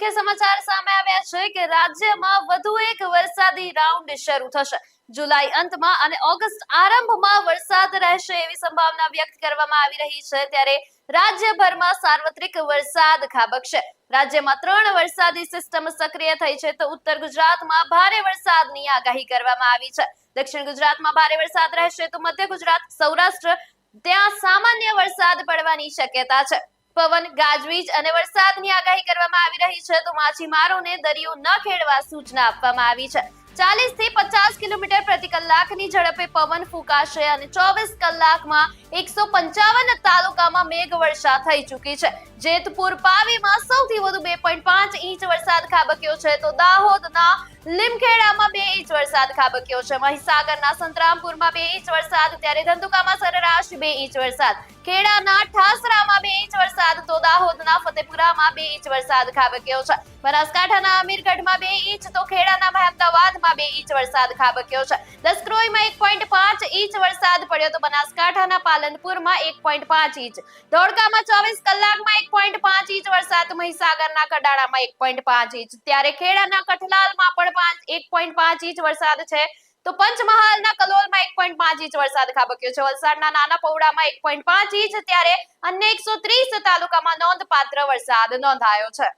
મુખ્ય સમાચાર સામે આવ્યા છે કે રાજ્યમાં વધુ એક વરસાદી રાઉન્ડ શરૂ થશે. જુલાઈ અંતમાં અને ઓગસ્ટ આરંભમાં વરસાદ રહેશે એવી સંભાવના વ્યક્ત કરવામાં આવી રહી છે. ત્યારે રાજ્યભરમાં સાર્વત્રિક વરસાદ ખાબકશે. રાજ્યમાં 3 વરસાદી સિસ્ટમ સક્રિય થઈ છે તો ઉત્તર ગુજરાતમાં ભારે વરસાદની આગાહી કરવામાં આવી છે. દક્ષિણ ગુજરાતમાં ભારે વરસાદ રહેશે તો મધ્ય ગુજરાત, સૌરાષ્ટ્ર ત્યાં સામાન્ય વરસાદ પડવાની શક્યતા છે. પવન, ગાજવીજ અને વરસાદની આગાહી કરવામાં આવી રહી છે તો માછીમારોને દરિયો ન ખેડવા સૂચના આપવામાં આવી છે. 40 થી 50 કિલોમીટર પ્રતિ કલાકની ઝડપે પવન ફૂંકાશે અને 24 કલાકમાં 155 તાલુકામાં મેઘવર્ષા થઈ ચૂકી છે. જેતપુર, પાવીમાં સૌથી વધુ 2.5 ઇંચ વરસાદ ખાબક્યો છે તો દાહોદના લીમખેડામાં 2 ઇંચ વરસાદ ખાબક્યો છે. મહીસાગરના સંતરામપુરમાં 2 ઇંચ વરસાદ, ત્યારે ધંધુકામાં સરેરાશ 2 ઇંચ વરસાદ, ખેડાના ઠાસરામાં 2 ઇંચ વરસાદ તો દાહોદના ફતેપુરામાં 2 ઇંચ વરસાદ ખાબક્યો છે. બનાસકાંઠાના અમીરગઢમાં 2 ઇંચ તો ખેડાના મહેમદાવાદમાં 2 ઇંચ વરસાદ ખાબક્યો છે. લસક્રોઈમાં 1.5 ઇંચ વરસાદ પડ્યો તો બનાસકાંઠાના પાલનપુરમાં 1.5 ઇંચ, ધોળકામાં 24 કલાકમાં 1.5 ઇંચ વરસાદ, મહીસાગરના કડાણામાં 1.5 ઇંચ, ત્યારે ખેડાના કઠલાલમાં પણ 1.5 ઇંચ વરસાદ છે તો પંચમહાલના કલોલમાં 1.5 ઇંચ વરસાદ ખાબક્યો છે. વલસાડના નાના પૌડામાં 1.5 ઇંચ, ત્યારે અન્ય 130 તાલુકામાં નોંધપાત્ર વરસાદ નોંધાયો છે.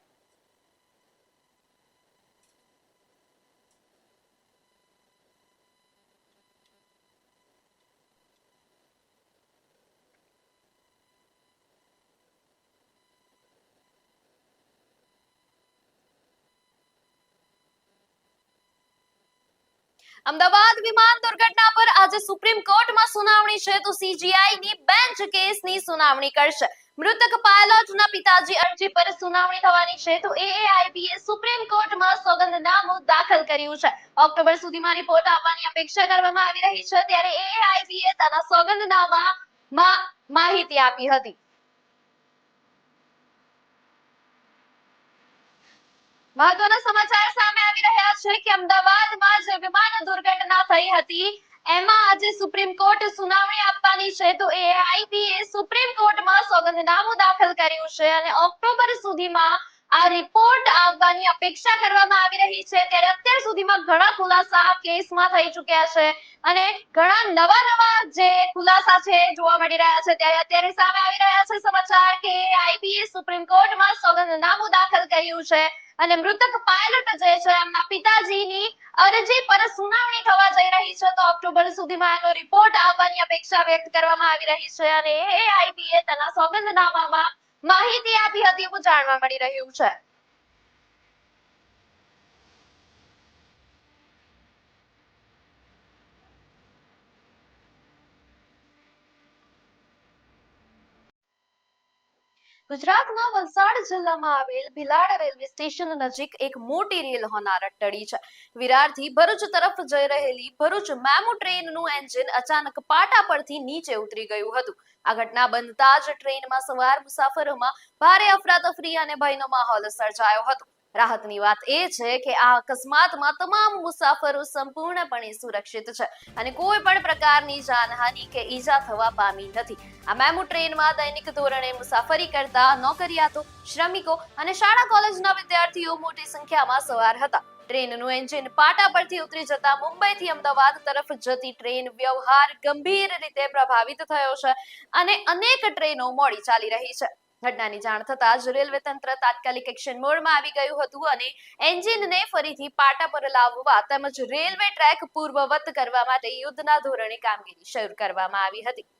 અમદાવાદ વિમાન દુર્ઘટના પર આજે સુપ્રીમ કોર્ટમાં સુનાવણી છે તો CGI ની બેન્ચ કેસની સુનાવણી કરશે. મૃતક પાયલોટના પિતાજી અરજી પર સુનાવણી થવાની છે તો AAIBએ સુપ્રીમ કોર્ટમાં સોગંદનામું દાખલ કર્યું છે. ઓક્ટોબર સુધીમાં રિપોર્ટ આવવાની અપેક્ષા કરવામાં આવી રહી છે. ત્યારે AAIBએ તેના સોગંદનામામાં માહિતી આપી હતી. મહત્વના સમાચાર સામે આવી રહ્યા છે કે અમદાવાદમાં જે વિમાન દુર્ઘટના થઈ હતી એમાં આજે સુપ્રીમ કોર્ટ સુનાવણી આપવાની છે તો AAIBએ સુપ્રીમ કોર્ટમાં સોગંદનામું દાખલ કર્યું છે અને ઓક્ટોબર સુધીમાં આ રિપોર્ટ આવવાની અપેક્ષા કરવામાં આવી રહી છે. ત્યારે અત્યાર સુધીમાં ઘણા ખુલાસા કેસમાં થઈ ચૂક્યા છે અને ઘણા નવા જે ખુલાસા છે જોવા મળી રહ્યા છે. ત્યારે અત્યારે સામે આવી રહ્યા છે સમાચાર કે AAIBએ સુપ્રીમ કોર્ટમાં સોગંદનામું દાખલ કર્યું છે અને મૃતક પાયલટ જે છે એમના પિતાજીની અરજી પર સુનાવણી થવા જઈ રહી છે તો ઓક્ટોબર સુધીમાં એનો રિપોર્ટ આવવાની અપેક્ષા વ્યક્ત કરવામાં આવી રહી છે અને AAIBએ તેના સોગંદનામામાં માહિતી આપી હતી એવું જાણવા મળી રહ્યું છે. ગુજરાતના વલસાડ જિલ્લામાં આવેલ ભિલાડ રેલવે સ્ટેશન નજીક એક મોટી રેલ હોનારત ટળી છે. વિરારથી ભરૂચ તરફ જઈ રહેલી ભરૂચ મેમુ ટ્રેનનું એન્જિન અચાનક પાટા પરથી નીચે ઉતરી ગયું હતું. આ ઘટના બનતા જ ટ્રેનમાં સવાર મુસાફરોમાં ભારે અફરાતફરી અને ભયનો માહોલ સર્જાયો હતો. રાહતની વાત એ છે કે આ અકસ્માતમાં તમામ મુસાફરો સંપૂર્ણપણે સુરક્ષિત છે અને કોઈ પણ પ્રકારની જાનહાનિ કે ઈજા થવા પામી નથી. આ મેમુ ટ્રેનમાં દૈનિક ધોરણે મુસાફરી કરતા નોકરિયાતો, શ્રમિકો અને શાળા કોલેજના વિદ્યાર્થીઓ મોટી સંખ્યામાં સવાર હતા. ટ્રેનનું એન્જિન પાટા પરથી ઉતરી જતા મુંબઈથી અમદાવાદ તરફ જતી ટ્રેન વ્યવહાર ગંભીર રીતે પ્રભાવિત થયો છે અને અનેક ટ્રેનો મોડી ચાલી રહી છે. ઘટનાની જાણ થતાં જ રેલવે તંત્ર તાત્કાલિક એક્શન મોડમાં આવી ગયું હતું અને એન્જિનને ફરીથી પાટા પર લાવવા તેમજ રેલવે ટ્રેક પૂર્વવત કરવા માટે યુદ્ધના ધોરણે કામગીરી શરૂ કરવામાં આવી હતી.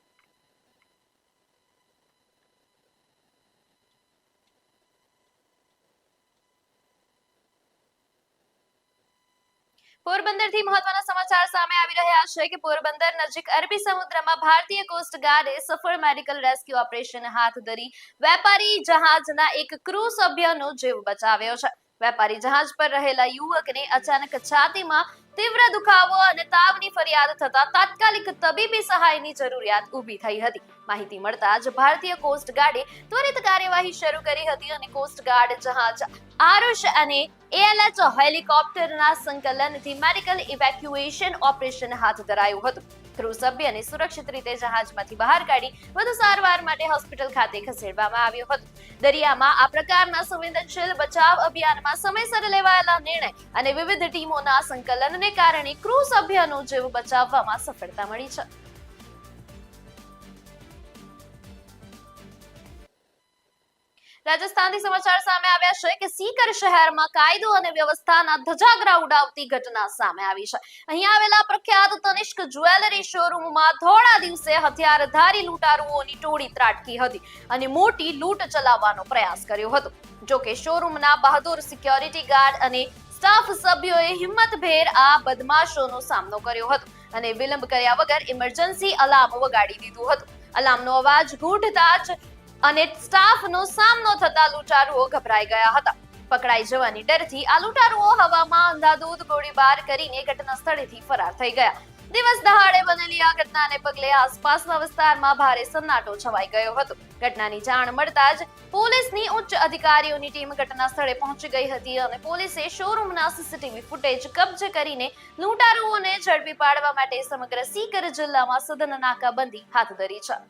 પોરબંદરથી મહત્વના સમાચાર સામે આવી રહ્યા છે કે પોરબંદર નજીક અરબી સમુદ્રમાં ભારતીય કોસ્ટ ગાર્ડે સફળ મેડિકલ રેસ્ક્યુ ઓપરેશન હાથ ધરી વેપારી જહાજના એક ક્રૂ સભ્યનો જીવ બચાવ્યો છે. વેપારી જહાજ પર રહેલા યુવકને અચાનક છાતીમાં તીવ્ર દુખાવો અને તાવની ફરિયાદ થતા તાત્કાલિક તબીબી સહાયની જરૂરિયાત ઊભી થઈ હતી. માહિતી મળતા જ ભારતીય કોસ્ટ ગાર્ડે ત્વરિત કાર્યવાહી શરૂ કરી હતી અને કોસ્ટ ગાર્ડ જહાજ આરુષ અને ALH હેલિકોપ્ટરના સંકલનથી મેડિકલ ઇવેક્યુએશન ઓપરેશન હાથ ધરાયું હતું. ક્રૂ સભ્યને સુરક્ષિત રીતે જહાજમાંથી બહાર કાઢી વધુ સારવાર માટે હોસ્પિટલ ખાતે ખસેડવામાં આવ્યો હતો. દરિયામાં આ પ્રકારના સંવેદનશીલ બચાવ અભિયાનમાં સમયસર લેવાયેલા નિર્ણય અને વિવિધ ટીમોના સંકલનને કારણે ક્રૂ સભ્યનો જીવ બચાવવામાં સફળતા મળી છે. રાજસ્થાનથી સમાચાર સામે આવ્યા છે કે સીકર શહેરમાં કાયદો અને વ્યવસ્થાના ધજાગરા ઉડાવતી ઘટના સામે આવી છે. અહીં આવેલા પ્રખ્યાત તનિષ્ક જ્વેલરી શોરૂમમાં ધોળા દિવસે હથિયારધારી લૂંટારુઓની ટોળી ત્રાટકી હતી અને મોટી લૂંટ ચલાવવાનો પ્રયાસ કર્યો હતો. જો કે શોરૂમના બહાદુર સિક્યોરિટી ગાર્ડ અને સ્ટાફ સભ્યોએ હિંમતભેર આ બદમાશોનો સામનો કર્યો હતો અને વિલંબ કર્યા વગર ઇમરજન્સી અલાર્મ વગાડી દીધું હતું. અલાર્મનો અવાજ ગૂંજતા જ અને સ્ટાફનો સામનો થતા લૂંટારુઓ ગભરાઈ ગયા હતા. પકડાઈ જવાની ડરથી આ લૂંટારુઓ હવામાં અંધાધૂંધ ગોળીબાર કરીને ઘટના સ્થળેથી ફરાર થઈ ગયા. દિવસ દહાડે બનેલી આ ઘટનાને પગલે આસપાસના વિસ્તારમાં ભારે સન્નાટો છવાઈ ગયો હતો. ઘટનાની જાણ મળતા જ પોલીસની ઉચ્ચ અધિકારીઓની ટીમ ઘટના સ્થળે પહોંચી ગઈ હતી અને પોલીસે શોરૂમના સીસીટીવી ફૂટેજ કબજે કરીને લૂંટારુઓને ઝડપી પાડવા માટે સમગ્ર સીકર જિલ્લામાં સઘન નાકાબંધી હાથ ધરી છે.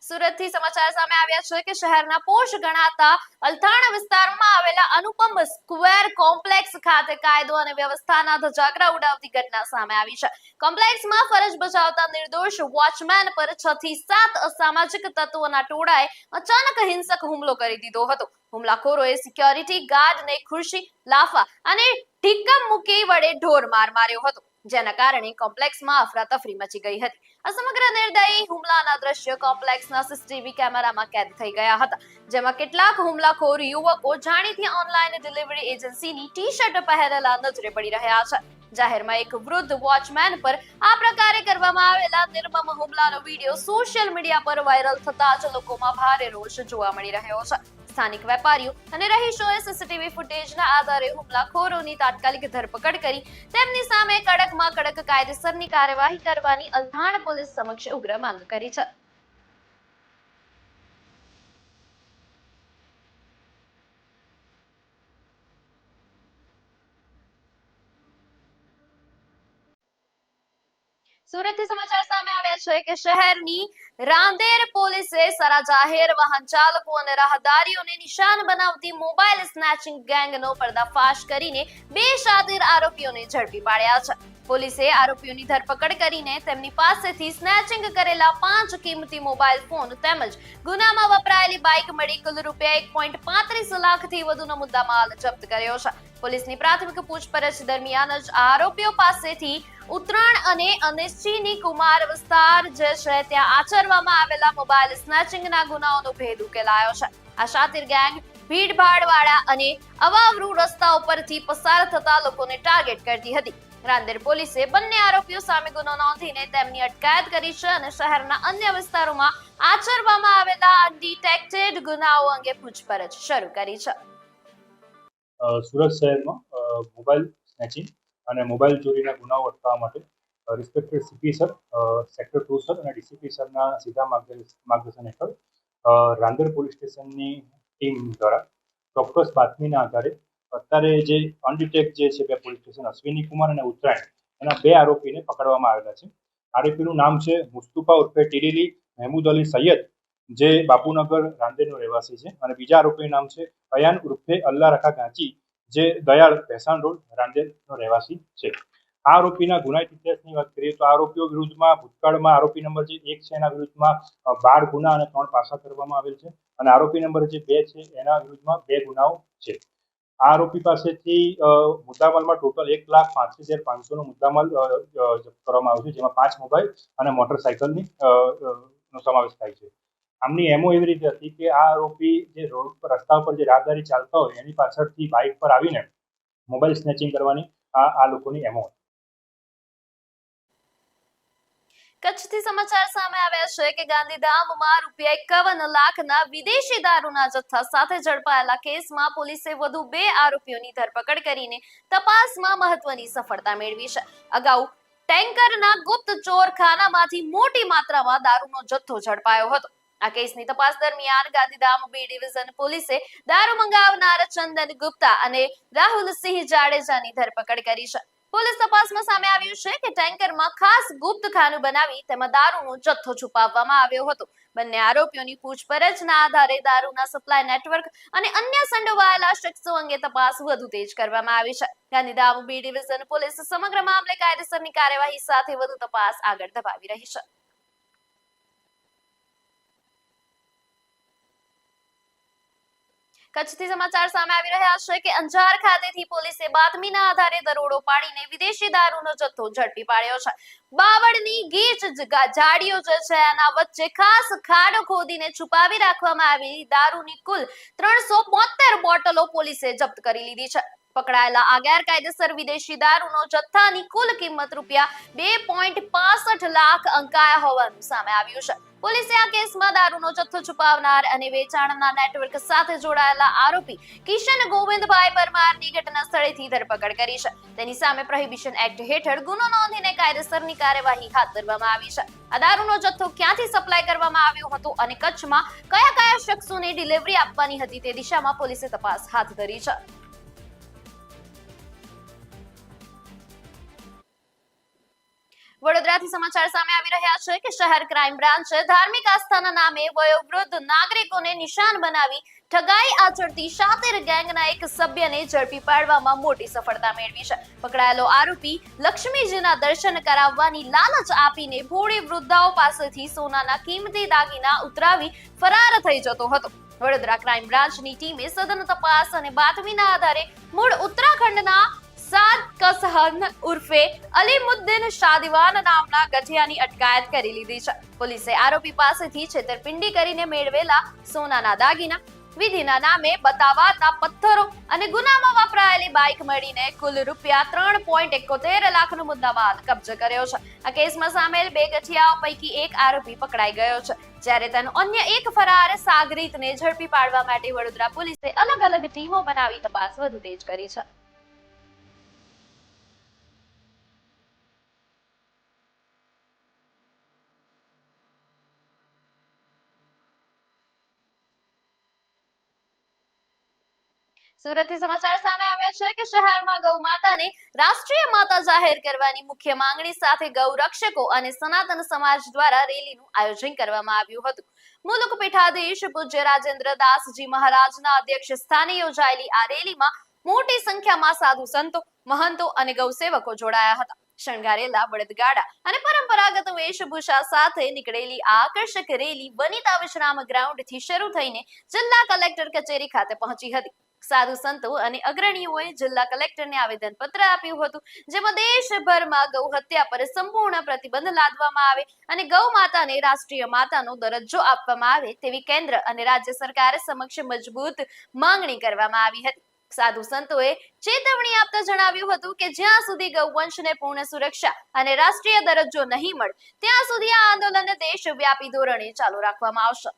સુરતથી સમાચાર સામે આવ્યા છે કે શહેરના પોશ ગણાતા અલથાણ વિસ્તારમાં આવેલા અનુપમ સ્ક્વેર કોમ્પ્લેક્સ ખાતે કાયદો અને વ્યવસ્થાના ધજાગરા ઉડાવતી ઘટના સામે આવી છે. કોમ્પ્લેક્સમાં ફરજ બજાવતા નિર્દોષ વોચમેન પર 6 થી 7 અસામાજિક તત્વોના ટોળાએ અચાનક હિંસક હુમલો કરી દીધો હતો. હુમલાખોરોએ સિક્યોરિટી ગાર્ડને ખુરશી, લાફા અને ઢીક્કમ મૂકી વડે ઢોર માર માર્યો હતો, જેના કારણે કોમ્પ્લેક્સમાં અફરાતફરી મચી ગઈ હતી. આ સમગ્ર નિર્દયી હુમલાના દ્રશ્યો કોમ્પ્લેક્સના સીસીટીવી કેમેરામાં કેદ થઈ ગયા હતા, જેમાં કેટલાક હુમલાખોર યુવકો જાણીતી ઓનલાઈન ડિલિવરી એજન્સીની ટી-શર્ટ પહેરેલા નજરે પડી રહ્યા છે. જાહેરમાં એક વૃદ્ધ વોચમેન પર આ પ્રકારે કરવામાં આવેલા નિર્મમ હુમલાનો વિડીયો સોશિયલ મીડિયા પર વાયરલ થતા જ લોકોમાં ભારે રોષ જોવા મળી રહ્યો છે. સ્થાનિક વેપારીઓ અને રહીશોએ સીસીટીવી ફૂટેજના આધારે હુમલાખોરોની તાત્કાલિક ધરપકડ કરી તેમની સામે કડકમાં કડક કાયદેસરની કાર્યવાહી કરવાની અલથાણ પોલીસ સમક્ષ ઉગ્ર માંગ કરી છે. સુરતથી સમાચાર સામે આવ્યા છે કે શહેરની રાંદેર પોલીસે સારા જાહેર વાહન ચાલકો અને રાહદારીઓને નિશાન બનાવતી મોબાઈલ સ્નેચિંગ ગેંગનો પર્દાફાશ કરીને 2 શાતીર આરોપીઓને ઝડપી પાડ્યા છે. પોલીસે આરોપીઓની ધરપકડ કરીને તેમની પાસેથી સ્નેચિંગ કરેલા 5 કિંમતી મોબાઈલ ફોન તેમજ ગુનામાં વપરાયેલી બાઇક મળી કુલ ₹1.35 લાખથી વધુનો મુદ્દામાલ જપ્ત કર્યો છે. પોલીસની પ્રાથમિક પૂછપરછ દરમિયાન જ આરોપીઓ પાસેથી ઉત્તરાયણ અને અનિશ્ચિની કુમાર વિસ્તાર જે છે ત્યાં આચરવામાં આવેલા મોબાઈલ સ્નેચિંગના ગુનાઓનો ભેદ ઉકેલાયો છે. આ શાતીર ગેંગ ભીડભાડવાળા અને અવાવરૂ રસ્તાઓ પરથી પસાર થતા લોકોને ટાર્ગેટ કરતી હતી. રાંદેર પોલીસે બંને આરોપીઓ સામે ગુનો નોંધીને તેમની અટકાયત કરી છે અને શહેરના અન્ય વિસ્તારોમાં આચરવામાં આવેલા અનડિટેક્ટેડ ગુનાઓ અંગે પૂછપરછ શરૂ કરી છે. સુરત શહેરમાં મોબાઈલ સ્નેચિંગ અને મોબાઈલ ચોરીના ગુનાઓ અટકાવવા માટે respected CP sir, sector 2 sir અને ડીસીપી સરના સીધા માર્ગદર્શન હેઠળ રાંદેર પોલીસ સ્ટેશનની ટીમ દ્વારા ચોક્કસ બાતમીના આધારે અત્યારે જે અનડિટેક્ટ જે છે 2 પોલીસ સ્ટેશન અશ્વિની કુમાર અને ઉત્તરાયણ એના 2 આરોપીને પકડવામાં આવેલા છે. આરોપીનું નામ છે મુસ્તુફા ઉર્ફે ટીડીલી મહેમૂદ અલી સૈયદ, જે બાપુનગર રાંદેરનો રહેવાસી છે, અને બીજા આરોપીનું નામ છે અયાન ઉર્ફે અલ્લાહ રખા ગાંચી, જે દયાળ ભેસાણ રોડ રાંદેરનો રહેવાસી છે. આ આરોપીના ગુનાહિત ઇતિહાસની વાત કરીએ તો આરોપીઓ વિરુદ્ધમાં ભૂતકાળમાં આરોપી નંબર જે 1 છે એના વિરુદ્ધમાં 12 ગુના અને 3 પાસા કરવામાં આવેલ છે, અને આરોપી નંબર જે 2 છે એના વિરુદ્ધમાં 2 ગુનાઓ છે. આ આરોપી પાસેથી મુદ્દામાલમાં ટોટલ 1,35,500નો મુદ્દામાલ જપ્ત કરવામાં આવ્યો છે, જેમાં 5 મોબાઈલ અને મોટરસાયકલની નો સમાવેશ થાય છે. આમની એમઓ એવી રીતે હતી કે આ આરોપી જે રોડ પર રસ્તા પર જે રાહદારી ચાલતા હોય એની પાછળથી બાઇક પર આવીને મોબાઈલ સ્નેચિંગ કરવાની આ લોકોની એમઓ હતી. કચ્છથી સમાચાર સામે આવ્યા છે કે ગાંધીધામમાં ₹51 લાખના વિદેશી દારૂના જથ્થા સાથે ઝડપાયેલા કેસમાં પોલીસે વધુ 2 આરોપીઓની ધરપકડ કરીને તપાસમાં મહત્વની સફળતા મેળવી છે. અગાઉ ટેન્કરના ગુપ્ત ચોરખાનામાંથી મોટી માત્રામાં દારૂનો જથ્થો ઝડપાયો હતો. આ કેસની તપાસ દરમિયાન ગાંધીધામ બી ડિવિઝન પોલીસે દારૂ મંગાવનાર ચંદન ગુપ્તા અને રાહુલ સિંહ જાડેજાની ધરપકડ કરી છે. પોલીસ તપાસમાં સામે આવ્યું છે કે ટેન્કરમાં ખાસ ગુપ્ત ખાનું બનાવી તેમાં દારૂનો જથ્થો છુપાવવામાં આવ્યો હતો. બંને આરોપીઓની પૂછપરછના આધારે દારૂના સપ્લાય નેટવર્ક અને અન્ય સંડોવાયેલા શખ્સો અંગે તપાસ વધુ તેજ કરવામાં આવી છે. ગાંધીધામ બી ડિવિઝન પોલીસ સમગ્ર મામલે કાયદેસરની કાર્યવાહી સાથે વધુ તપાસ આગળ ધપાવી રહી છે. કચ્છથી સમાચાર સામે આવી રહ્યા છે કે અંજાર ખાતેથી પોલીસે બાતમીના આધારે દરોડો પાડીને વિદેશી દારૂનો જથ્થો ઝડપી પાડ્યો છે. બાવળની ગીચ ઝાડીઓ જે છે એના વચ્ચે ખાસ ખાડો ખોદીને છુપાવી રાખવામાં આવેલી દારૂની કુલ 372 બોટલો પોલીસે જપ્ત કરી લીધી છે. પકડાયેલા આ ગેરકાયદેસર વિદેશી દારૂનો જથ્થાની કુલ કિંમત ₹2.65 લાખ અંકાયા હોવાનું સામે આવ્યું છે. પોલીસે આ કેસમાં દારૂનો જથ્થો છુપાવનાર અને વેચાણના નેટવર્ક સાથે જોડાયેલા આરોપી કિશન ગોવિંદભાઈ પરમારની ઘટના સ્થળેથી ધરપકડ કરી છે. તેની સામે પ્રોહિબિશન એક્ટ હેઠળ ગુનો નોંધીને કાયદેસરની કાર્યવાહી હાથ ધરવામાં આવી છે. આ દારૂનો જથ્થો ક્યાંથી સપ્લાય કરવામાં આવ્યો હતો અને કચ્છમાં કયા કયા શખ્સોને ડિલિવરી આપવાની હતી તે દિશામાં પોલીસે તપાસ હાથ ધરી છે. વડોદરાથી સમાચાર સામે આવી રહ્યા છે કે શહેર ક્રાઇમ બ્રાન્ચે ધાર્મિક આસ્થાના નામે વયોવૃદ્ધ નાગરિકોને નિશાન બનાવી ઠગાઈ આચરતી શાતિર ગેંગના એક સભ્યને ઝડપી પાડવામાં મોટી સફળતા મેળવી છે. પકડાયેલો આરોપી લક્ષ્મીજીના દર્શન કરાવવાની લાલચ આપીને ભોળી વૃદ્ધાઓ પાસેથી સોનાના કિંમતી દાગીના ઉતરાવી ફરાર થઈ જતો હતો. વડોદરા ક્રાઇમ બ્રાન્ચની ટીમે સઘન તપાસ અને બાતમીના આધારે મૂળ ઉત્તરાખંડના સાદ કસહન ઉર્ફે અલીમુદ્દીન શાદીવાન નામના ગઠિયાની અટકાયત કરી લીધી છે. પોલીસે આરોપી પાસેથી છેતરપિંડી કરીને મેળવેલા સોનાના દાગીના, વિધિના નામે બતાવાતા પથ્થરો અને ગુનામાં વપરાયેલી બાઇક મળીને કુલ ₹3.71 લાખનો મુદ્દામાલ કબજે કર્યો છે. આ કેસમાં સામેલ 2 ગઠિયાઓ પૈકી એક આરોપી પકડાઈ ગયો છે, જ્યારે તેનો અન્ય એક ફરાર સાગરીતને ઝડપી પાડવા માટે વડોદરા પોલીસે અલગ અલગ ટીમો બનાવી તપાસ વધુ તેજ કરી છે. સુરતથી સમાચાર સામે આવ્યા છે કે શહેરમાં ગૌ માતાને રાષ્ટ્રીય માતા જાહેર કરવાની મુખ્ય માંગણી સાથે ગૌ રક્ષકો અને સનાતન સમાજ દ્વારા રેલીનું આયોજન કરવામાં આવ્યું હતું. મુલુક પીઠાધીશ પૂજ્ય રાજેન્દ્ર દાસજી મહારાજના અધ્યક્ષ સ્થાને યોજાયેલી આ રેલીમાં મોટી સંખ્યામાં સાધુ સંતો, મહંતો અને ગૌસેવકો જોડાયા હતા. શણગારેલા બળદગાડા અને પરંપરાગત વેશભૂષા સાથે નીકળેલી આ આકર્ષક રેલી વનિતા વિશ્રામ ગ્રાઉન્ડથી શરૂ થઈને જિલ્લા કલેક્ટર કચેરી ખાતે પહોંચી હતી. સાધુ સંતો અને અગ્રણીઓએ જિલ્લા કલેક્ટરને આવેદનપત્ર આપ્યું હતું, જેમાં દેશભરમાં ગૌ હત્યા પર સંપૂર્ણ પ્રતિબંધ લાદવામાં આવે અને ગૌ માતાને રાષ્ટ્રીય માતાનો દરજ્જો આપવામાં આવે તેવી કેન્દ્ર અને રાજ્ય સરકાર સમક્ષ મજબૂત માંગણી કરવામાં આવી હતી. સાધુ સંતોએ ચેતવણી આપતા જણાવ્યું હતું કે જ્યાં સુધી ગૌવંશને પૂર્ણ સુરક્ષા અને રાષ્ટ્રીય દરજ્જો નહીં મળે ત્યાં સુધી આ આંદોલન દેશવ્યાપી ધોરણે ચાલુ રાખવામાં આવશે.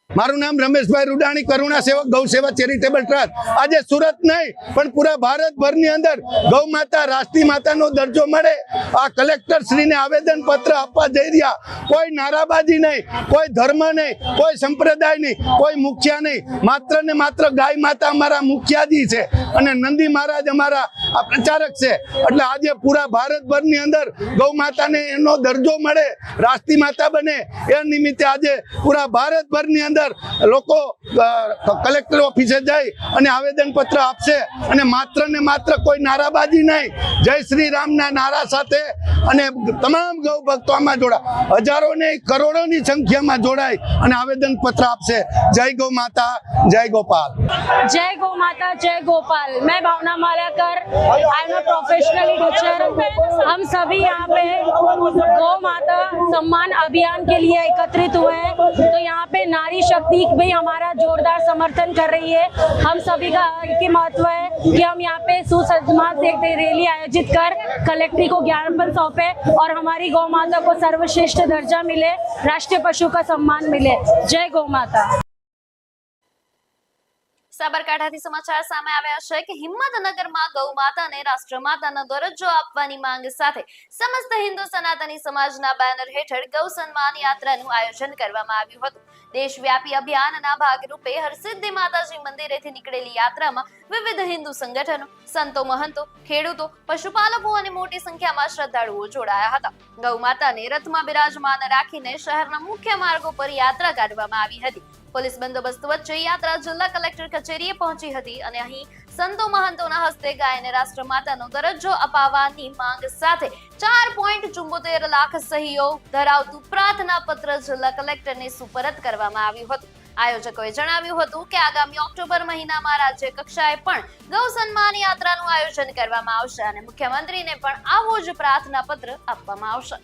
મારું નામ રમેશભાઈ રૂડાણી, કરુણા સેવક ગૌ સેવા ચેરિટેબલ ટ્રસ્ટ. આજે સુરત નહીં પણ પૂરા ભારતભરની અંદર ગૌ માતા રાષ્ટ્રીય માતાનો દરજ્જો મળે આ કલેક્ટર શ્રીને આવેદન પત્ર આપવા જઈ રહ્યા. કોઈ નારાબાજી નહીં, કોઈ ધર્મ નહીં, કોઈ સંપ્રદાય નહીં, કોઈ મુખ્ય નહીં, માત્ર ને માત્ર ગાય માતા અમારા મુખ્યાજી છે અને નંદી મહારાજ અમારા આ પ્રચારક છે. એટલે આજે પૂરા ભારતભરની અંદર ગૌ માતાને એનો દરજ્જો મળે, રાષ્ટ્રીય માતા બને, એ નિમિત્તે આજે પૂરા ભારતભરની અંદર લોકો કલેક્ટર ઓફિસે જઈ અને આવેદન પત્ર આપશે અને માત્ર કોઈ નારાબાજી નહીં, જય શ્રી રામના નારા સાથે અને તમામ ગૌ ભક્તો આમાં જોડાય, હજારો ને કરોડોની સંખ્યામાં જોડાય અને આવેદન પત્ર આપશે. જય गौ माता, जय गोपाल. जय गौ माता, जय गोपाल. मैं Bhavna Malakar, I am a professional teacher. हम सभी यहाँ पे गौ माता सम्मान अभियान के लिए एकत्रित हुए हैं. तो यहाँ पे नारी शक्ति भी हमारा जोरदार समर्थन कर रही है. हम सभी का एक महत्व है कि हम यहाँ पे सुसज्जमान से एक रैली आयोजित कर कलेक्ट्री को ज्ञापन सौंपे और हमारी गौ माता को सर्वश्रेष्ठ दर्जा मिले, राष्ट्रीय पशु का सम्मान मिले. जय गौ माता. સાબરકાંઠાથી સમાચાર સામે આવ્યા છે કે હિંમતનગરમાં ગૌ માતાને રાષ્ટ્રમાતાનો દરજ્જો આપવાની માંગ સાથે સમસ્ત હિન્દુ સનાતની સમાજના બેનર હેઠળ ગૌ સન્માન યાત્રાનું આયોજન કરવામાં આવ્યું હતું. દેશવ્યાપી અભિયાનના ભાગરૂપે હરસિદ્ધિ માતાજી મંદિરેથી નીકળેલી યાત્રામાં વિવિધ હિન્દુ સંગઠનો, સંતો, મહંતો, ખેડૂતો, પશુપાલકો અને મોટી સંખ્યામાં શ્રદ્ધાળુઓ જોડાયા હતા. ગૌ માતાને રથમાં બિરાજમાન રાખીને શહેરના મુખ્ય માર્ગો પર યાત્રા કાઢવામાં આવી હતી. પોલીસ બંદોબસ્ત વચ્ચે યાત્રા જિલ્લા કલેક્ટર કચેરીએ પહોંચી હતી અને અહીં સંતો મહંતોના હસ્તે ગાયને રાષ્ટ્રમાતાનો દરજ્જો અપાવવાની માંગ સાથે 4.74 લાખ સહીઓ ધરાવતું પ્રાર્થના પત્ર જિલ્લા કલેક્ટરને સુપરત કરવામાં આવ્યું હતું. આયોજકોએ જણાવ્યું હતું કે આગામી ઓક્ટોબર મહિનામાં રાજ્ય કક્ષાએ પણ ગૌ સન્માન યાત્રાનું આયોજન કરવામાં આવશે અને મુખ્યમંત્રીને પણ આવો જ પ્રાર્થના પત્ર આપવામાં આવશે.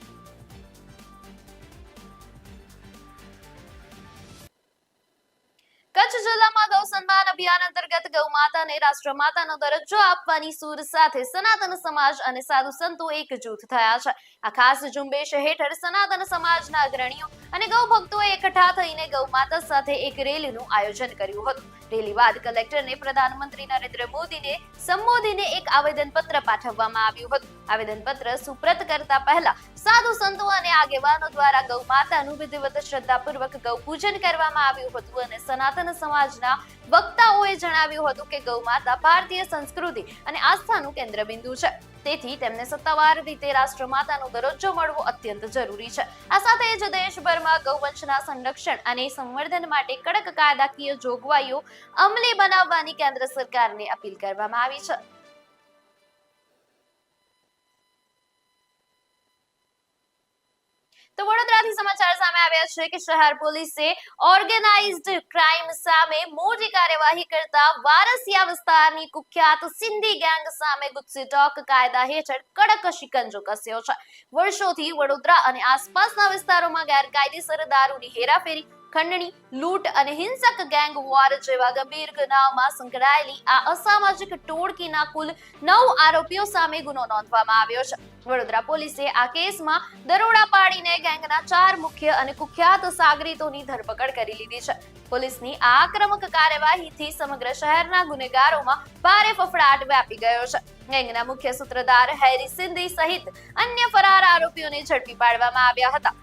કચ્છ જિલ્લામાં ગૌ સન્માન અભિયાન અંતર્ગત ગૌ માતાને રાષ્ટ્રમાતાનો દરજ્જો આપવાની સૂર સાથે સનાતન સમાજ અને સાધુ સંતો એકજૂથ થયા છે. આ ખાસ ઝુંબેશ હેઠળ સનાતન સમાજના અગ્રણીઓ અને ગૌ ભક્તોએ એકઠા થઈને ગૌ માતા સાથે એક રેલીનું આયોજન કર્યું હતું. રેલી બાદ કલેક્ટરને પ્રધાનમંત્રી નરેન્દ્ર મોદીને સંબોધીને એક આવેદનપત્ર પાઠવવામાં આવ્યું હતું. આવેદનપત્ર સુપ્રત કરતા પહેલા સાધુ સંતો અને આગેવાનો દ્વારા ગૌ માતાનું વિધિવત શ્રદ્ધાપૂર્વક ગૌ પૂજન કરવામાં આવ્યું હતું અને સનાતન સમાજના વક્તાઓએ જણાવ્યું હતું કે ગૌ માતા ભારતીય સંસ્કૃતિ અને આસ્થાનું કેન્દ્રબિંદુ છે. તેથી તેમને સત્તાવાર રીતે રાષ્ટ્રમાતાનો દરજ્જો મળવો અત્યંત જરૂરી છે. આ સાથે જ દેશભરમાં ગૌવંશના સંરક્ષણ અને સંવર્ધન માટે કડક કાયદાકીય જોગવાઈઓ અમલી બનાવવાની કેન્દ્ર સરકારને અપીલ કરવામાં આવી છે. તો વડોદરાથી સમાચાર સામે આવ્યા છે કે શહેર પોલીસે ઓર્ગેનાઇઝ્ડ ક્રાઇમ સામે મોટી કાર્યવાહી કરતા વારસિયા વિસ્તારની કુખ્યાત સિંધી ગેંગ સામે ગુસ્સી ટોક કાયદા હેઠળ કડક શિકંજો કસ્યો છે. વર્ષોથી વડોદરા અને આસપાસના વિસ્તારોમાં ગેરકાયદેસર દારૂની હેરાફેરી, ખંડણી, લૂંટ અને હિંસક ગેંગ વોર જેવા ગંભીર ગુનાઓમાં સંકળાયેલી આ અસામાજિક ટોળકીના કુલ 9 આરોપીઓ સામે ગુનો નોંધવામાં આવ્યો છે. વડોદરા પોલીસે આ કેસમાં દરોડા પાડીને ગેંગના 4 મુખ્ય અને કુખ્યાત સાગરીતોની ધરપકડ કરી લીધી છે. પોલીસની આ આક્રમક કાર્યવાહીથી સમગ્ર શહેરના ગુનેગારોમાં ભારે ફફડાટ વ્યાપી ગયો છે. ગેંગના મુખ્ય સૂત્રધાર હેરી સિંધી સહિત અન્ય ફરાર આરોપીઓને ઝડપી પાડવામાં આવ્યા હતા.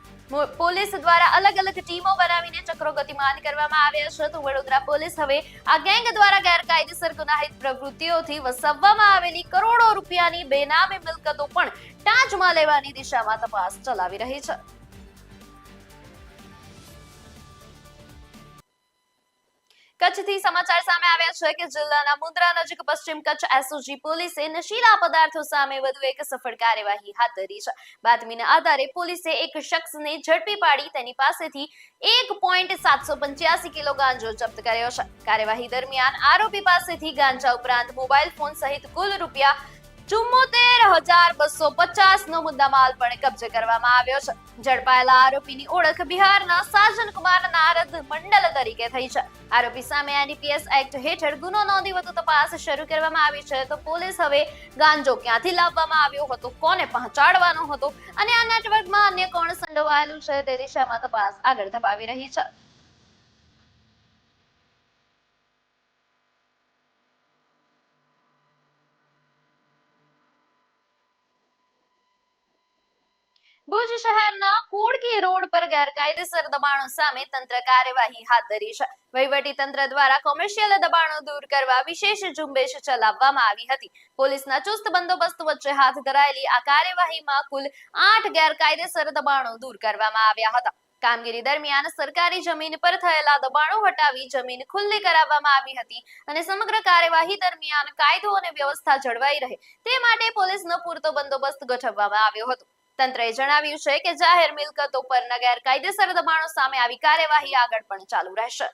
પોલીસ દ્વારા અલગ અલગ ટીમો બનાવીને ચક્રો ગતિમાન કરવામાં આવ્યા છે. તો વડોદરા પોલીસ હવે આ ગેંગ દ્વારા ગેરકાયદેસર ગુનાહિત પ્રવૃત્તિઓથી વસાવવામાં આવેલી કરોડો રૂપિયાની બેનામી મિલકતો પણ ટાંચમાં લેવાની દિશામાં તપાસ ચલાવી રહી છે. કચ્છથી સમાચાર સામે આવ્યા છે કે જિલ્લાના મુન્દ્રા નજીક પશ્ચિમ કચ્છ એસઓજી પોલીસે નશીલા પદાર્થો સામે વધુ એક સફળ કાર્યવાહી હાથ ધરી છે. બાતમીના આધારે પોલીસે એક શખ્સને ઝડપી પાડી તેની પાસેથી 1.785 કિલો ગાંજો જપ્ત કર્યો છે. કાર્યવાહી દરમિયાન આરોપી પાસેથી ગાંજા ઉપરાંત મોબાઈલ ફોન સહિત કુલ રૂપિયા 74,250 નો મુદ્દામાલ પણ કબજે કરવામાં આવ્યો છે. ઝડપાયેલા આરોપીની ઓળખ બિહારના સાજન કુમાર નારદ મંડલ તરીકે થઈ છે. આરોપી સામે એનડીપીએસ એક્ટ હેઠળ ગુનો નોંધી વધુ તપાસ શરૂ કરવામાં આવી છે. તો પોલીસ હવે ગાંજો ક્યાંથી લાવવામાં આવ્યો હતો, કોને પહોંચાડવાનો હતો અને આ નેટવર્કમાં અન્ય કોણ સંડોવાયેલું છે તે દિશામાં તપાસ આગળ ધપાવી રહી છે. ભુજ શહેરના કુડકી રોડ પર ગેરકાયદેસર દબાણો સામે તંત્ર કાર્યવાહી હાથ ધરી છે. વહીવટી તંત્ર દ્વારા કોમર્શિયલ દબાણો દૂર કરવા વિશેષ ઝુંબેશ ચલાવવામાં આવી હતી. પોલીસના ચુસ્ત બંદોબસ્ત વચ્ચે હાથ ધરાયેલી આ કાર્યવાહીમાં કુલ 8 ગેરકાયદેસર દબાણો દૂર કરવામાં આવ્યા હતા. કામગીરી દરમિયાન સરકારી જમીન પર થયેલા દબાણો હટાવી જમીન ખુલ્લી કરાવવામાં આવી હતી અને સમગ્ર કાર્યવાહી દરમિયાન કાયદો અને વ્યવસ્થા જળવાઈ રહે તે માટે પોલીસનો પૂરતો બંદોબસ્ત ગોઠવવામાં આવ્યો હતો. તંત્રએ જણાવ્યું છે કે જાહેર મિલકતો પરના ગેરકાયદેસર દબાણો સામે આવી કાર્યવાહી આગળ પણ ચાલુ રહેશે.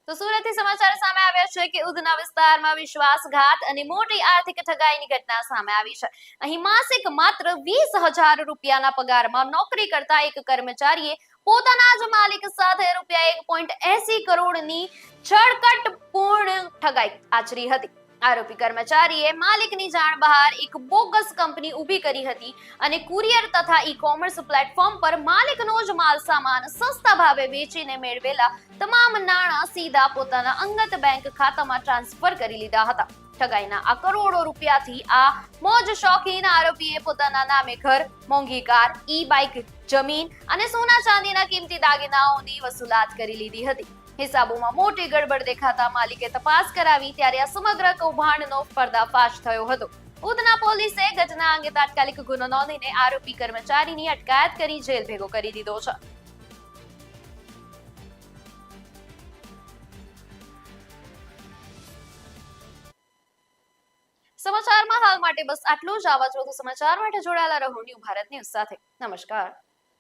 તો સુરતથી સમાચાર સામે આવ્યા છે કે ઉધના વિસ્તારમાં વિશ્વાસઘાત અને મોટી આર્થિક ઠગાઈની ઘટના સામે આવી છે. અહીં માસિક માત્ર 20,000 રૂપિયાના પગારમાં નોકરી કરતા એક કર્મચારીએ પોતાના જ માલિક સાથે રૂપિયા 1.80 કરોડની છળકટપૂર્ણ ઠગાઈ આચરી હતી. આરોપી કર્મચારીએ માલિકની જાણ બહાર એક બોગસ કંપની ઊભી કરી હતી અને કુરિયર તથા ઈ-કોમર્સ પ્લેટફોર્મ પર માલિકનો જ માલ સામાન સસ્તા ભાવે વેચીને મેળવેલા તમામ નાણાં સીધા પોતાના અંગત બેંક ખાતામાં ટ્રાન્સફર કરી લીધા હતા. ઠગાઈના આ કરોડો રૂપિયાથી આ મોજ શોખીન આરોપીએ પોતાના નામે ઘર, મોંઘી કાર, ઈ બાઇક, જમીન અને સોના ચાંદીના કિંમતી દાગીનાઓની વસૂલાત કરી લીધી હતી. હિસાબોમાં મોટી ગડબડ દેખાતા માલિકે તપાસ કરાવી ત્યારે આ સમગ્ર કૌભાંડનો પર્દાફાશ થયો હતો. ઉધના પોલીસે ઘટના અંગે તાત્કાલિક ગુનો નોંધીને આરોપી કર્મચારીની અટકાયત કરી જેલ ભેગો કરી દીધો છે. સમાચારમાં હાલ માટે બસ આટલું જ. આવા જ વધુ સમાચાર માટે જોડાયેલા રહો ન્યૂ ભારત ન્યૂઝ સાથે. નમસ્કાર.